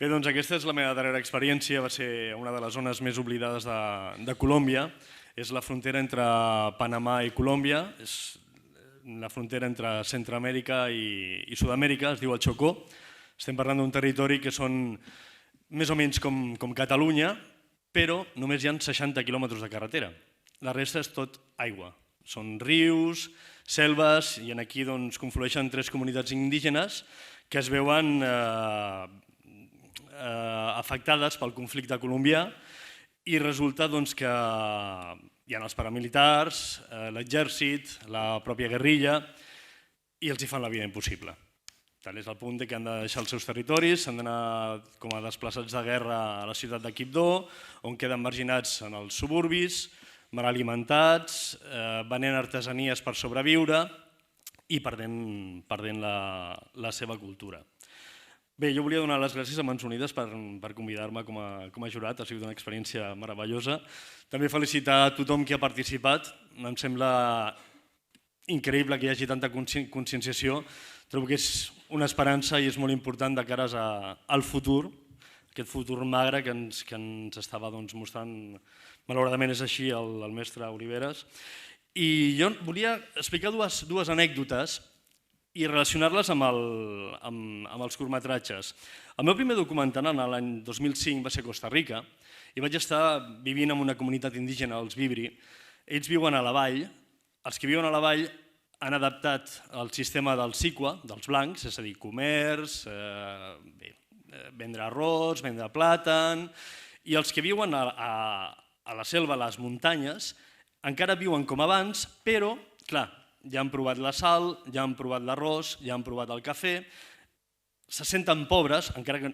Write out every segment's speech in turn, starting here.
Bé, doncs aquesta és la meva darrera experiència, va ser una de les zones més oblidades de Colòmbia. És la frontera entre Panamà i Colòmbia, és la frontera entre Centroamèrica i Sud-amèrica, es diu el Chocó. Estem parlant d'un territori que són més o menys com Catalunya, però només hi ha 60 quilòmetres de carretera. La resta és tot aigua. Són rius, selves, i aquí conflueixen 3 comunitats indígenes que es veuen afectades pel conflicte colombià i resulta que hi ha els paramilitars, l'exèrcit, la pròpia guerrilla i els hi fan la vida impossible. Tal és el punt que han de deixar els seus territoris, s'han d'anar com a desplaçats de guerra a la ciutat de Quibdó, on queden marginats en els suburbis, mal alimentats, venent artesanies per sobreviure i perdent la seva cultura. Bé, jo volia donar les gràcies a Mans Unides per convidar-me com a jurat, ha sigut una experiència meravellosa. També felicitar a tothom que ha participat, em sembla increïble que hi hagi tanta conscienciació, trobo que és una esperança i és molt important de cares al futur, aquest futur magre que ens estava mostrant, malauradament és així, el mestre Oliveres. I jo volia explicar dues anècdotes i relacionar-les amb els curtmetratges. El meu primer documental l'any 2005 va ser a Costa Rica i vaig estar vivint en una comunitat indígena, els Vibri. Ells viuen a la vall, els que viuen a la vall han adaptat el sistema del SICUA, dels blancs, és a dir, comerç, vendre arròs, vendre plàtan, i els que viuen a la selva, a les muntanyes, encara viuen com abans, però, clar, ja han provat la sal, ja han provat l'arròs, ja han provat el cafè, se senten pobres, encara que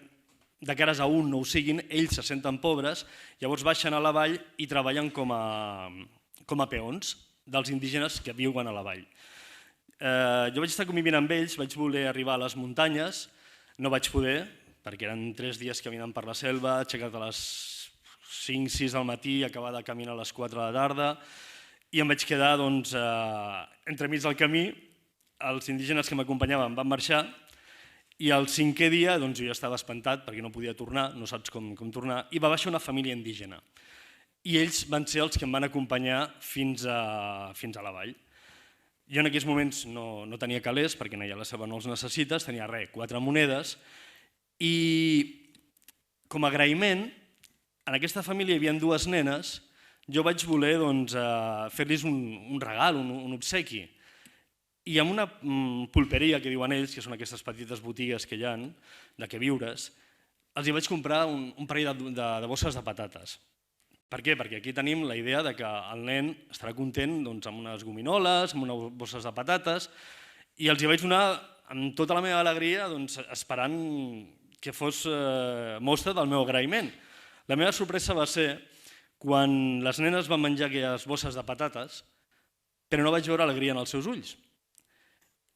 de cares a un no ho siguin, ells se senten pobres, llavors baixen a la vall i treballen com a peons dels indígenes que viuen a la vall. Jo vaig estar convivint amb ells, vaig voler arribar a les muntanyes, no vaig poder, perquè eren 3 dies caminant per la selva, aixecat a les 5-6 del matí, acabar de caminar a les 4 de la tarda, i em vaig quedar entremig del camí, els indígenes que m'acompanyaven van marxar i el 5è dia jo ja estava espantat perquè no podia tornar, no saps com tornar, i va baixar una família indígena. I ells van ser els que em van acompanyar fins a la vall. Jo en aquells moments no tenia calés perquè allà a la selva no els necessites, tenia 4 monedes i com a agraïment en aquesta família hi havia 2 nenes. Jo vaig voler fer-los un regal, un obsequi. I en una pulperia, que diuen ells, que són aquestes petites botigues que hi ha, de queviures, els hi vaig comprar un parell de bosses de patates. Per què? Perquè aquí tenim la idea que el nen estarà content amb unes gominoles, amb unes bosses de patates, i els hi vaig donar amb tota la meva alegria, esperant que fos mostra del meu agraïment. La meva sorpresa va ser quan les nenes van menjar aquelles bosses de patates, però no vaig veure alegria en els seus ulls.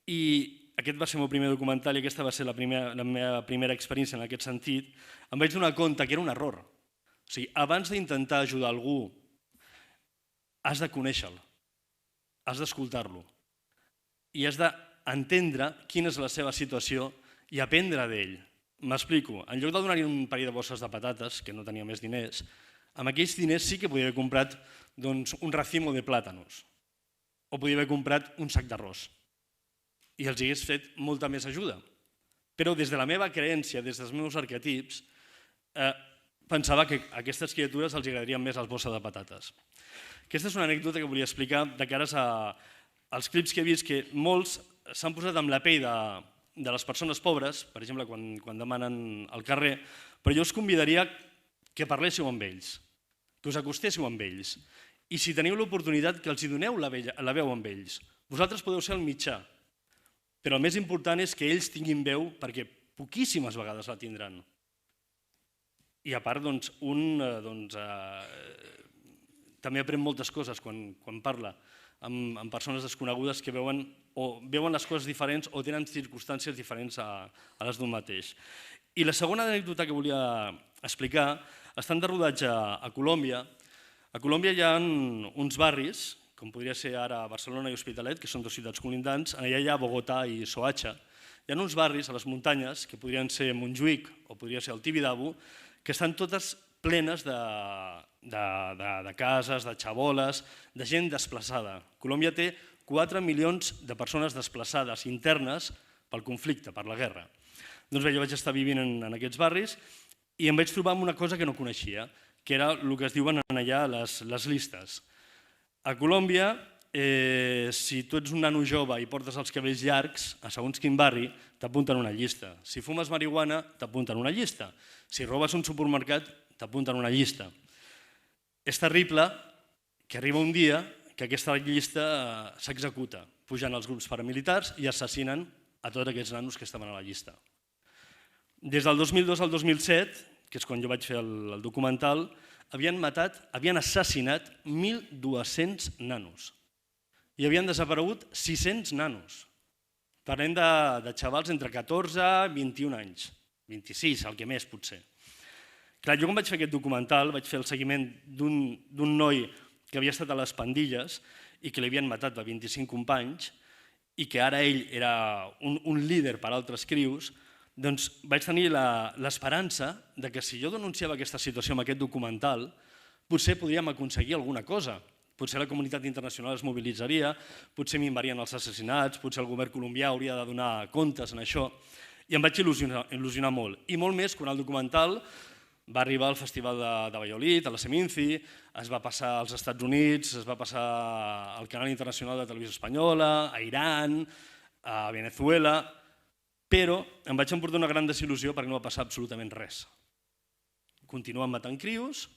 I aquest va ser el meu primer documental i aquesta va ser la meva primera experiència en aquest sentit. Em vaig donar compte que era un error. O sigui, abans d'intentar ajudar algú, has de conèixer-lo, has d'escoltar-lo i has d'entendre quina és la seva situació i aprendre d'ell. M'explico, en lloc de donar-li un parell de bosses de patates, que no tenia més diners, amb aquells diners sí que podia haver comprat un racimo de plàtanos o podia haver comprat un sac d'arròs i els hagués fet molta més ajuda. Però des de la meva creença, des dels meus arquetips, pensava que a aquestes criatures els agradarien més les bosses de patates. Aquesta és una anècdota que volia explicar de cares als clips que he vist, que molts s'han posat amb la pell de les persones pobres, per exemple, quan demanen al carrer, però jo us convidaria que parléssiu amb ells, que us acostéssiu amb ells, i si teniu l'oportunitat que els doneu la veu amb ells. Vosaltres podeu ser el mitjà, però el més important és que ells tinguin veu perquè poquíssimes vegades la tindran. I a part, també aprèn moltes coses quan parla amb persones desconegudes que veuen les coses diferents o tenen circumstàncies diferents a les d'un mateix. I la segona anècdota que volia explicar està de rodatge a Colòmbia. A Colòmbia hi ha uns barris, com podria ser ara Barcelona i Hospitalet, que són 2 ciutats colindants, allà hi ha Bogotà i Soacha. Hi ha uns barris a les muntanyes, que podrien ser Montjuïc o podria ser el Tibidabo, que estan totes plenes de cases, de xaboles, de gent desplaçada. Colòmbia té 4 milions de persones desplaçades internes pel conflicte, per la guerra. Doncs bé, jo vaig estar vivint en aquests barris i em vaig trobar amb una cosa que no coneixia, que era el que es diuen allà les llistes. A Colòmbia, si tu ets un nano jove i portes els cabells llargs, a segons quin barri, t'apunten una llista. Si fumes marihuana, t'apunten una llista. Si robes un supermercat, t'apunten una llista. És terrible que arriba un dia que aquesta llista s'executa. Pugen els grups paramilitars i assassinen a tots aquests nanos que estaven a la llista. Des del 2002 al 2007, que és quan jo vaig fer el documental, havien assassinat 1.200 nanos i havien desaparegut 600 nanos. Parlem de xavals entre 14 i 21 anys, 26, el que més potser. Clar, jo quan vaig fer aquest documental vaig fer el seguiment d'un noi que havia estat a les pandilles i que li havien matat a 25 companys i que ara ell era un líder per a altres crius, doncs vaig tenir l'esperança que si jo denunciava aquesta situació amb aquest documental, potser podríem aconseguir alguna cosa. Potser la comunitat internacional es mobilitzaria, potser minvarien els assassinats, potser el govern colombià hauria de donar comptes en això. I em vaig il·lusionar molt. I molt més quan el documental va arribar al Festival de Valladolid, a la Seminci, es va passar als Estats Units, es va passar al Canal Internacional de Televisió Espanyola, a Iran, a Venezuela, però em vaig emportar una gran desil·lusió perquè no va passar absolutament res. Continuen matant crios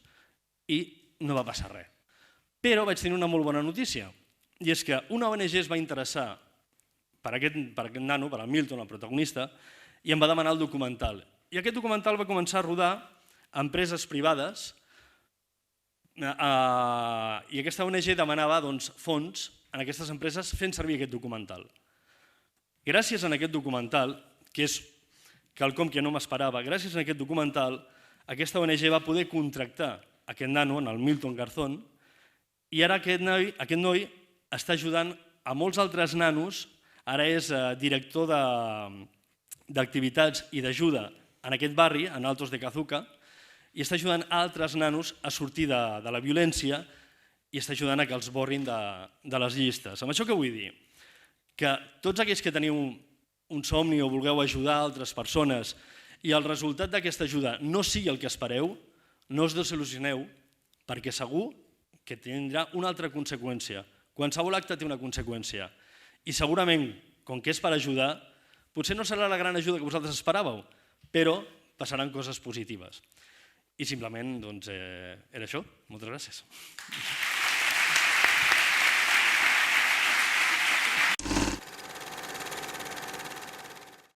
i no va passar res. Però vaig tenir una molt bona notícia, i és que una ONG es va interessar per aquest nano, per el Milton, el protagonista, i em va demanar el documental. I aquest documental va començar a rodar a empreses privades i aquesta ONG demanava fons en aquestes empreses fent servir aquest documental. Gràcies a aquest documental, que és quelcom que no m'esperava, gràcies a aquest documental, aquesta ONG va poder contractar aquest nano, el Milton Garzón, i ara aquest noi està ajudant a molts altres nanos, ara és director d'activitats i d'ajuda en aquest barri, en Altos de Cazuca, i està ajudant altres nanos a sortir de la violència i està ajudant a que els borrin de les llistes. Amb això què vull dir? Que tots aquells que teniu un somni o vulgueu ajudar altres persones i el resultat d'aquesta ajuda no sigui el que espereu, no us desil·lusioneu, perquè segur que tindrà una altra conseqüència. Qualsevol acte té una conseqüència. I segurament, com que és per ajudar, potser no serà la gran ajuda que vosaltres esperàveu, però passaran coses positives. I simplement era això. Moltes gràcies.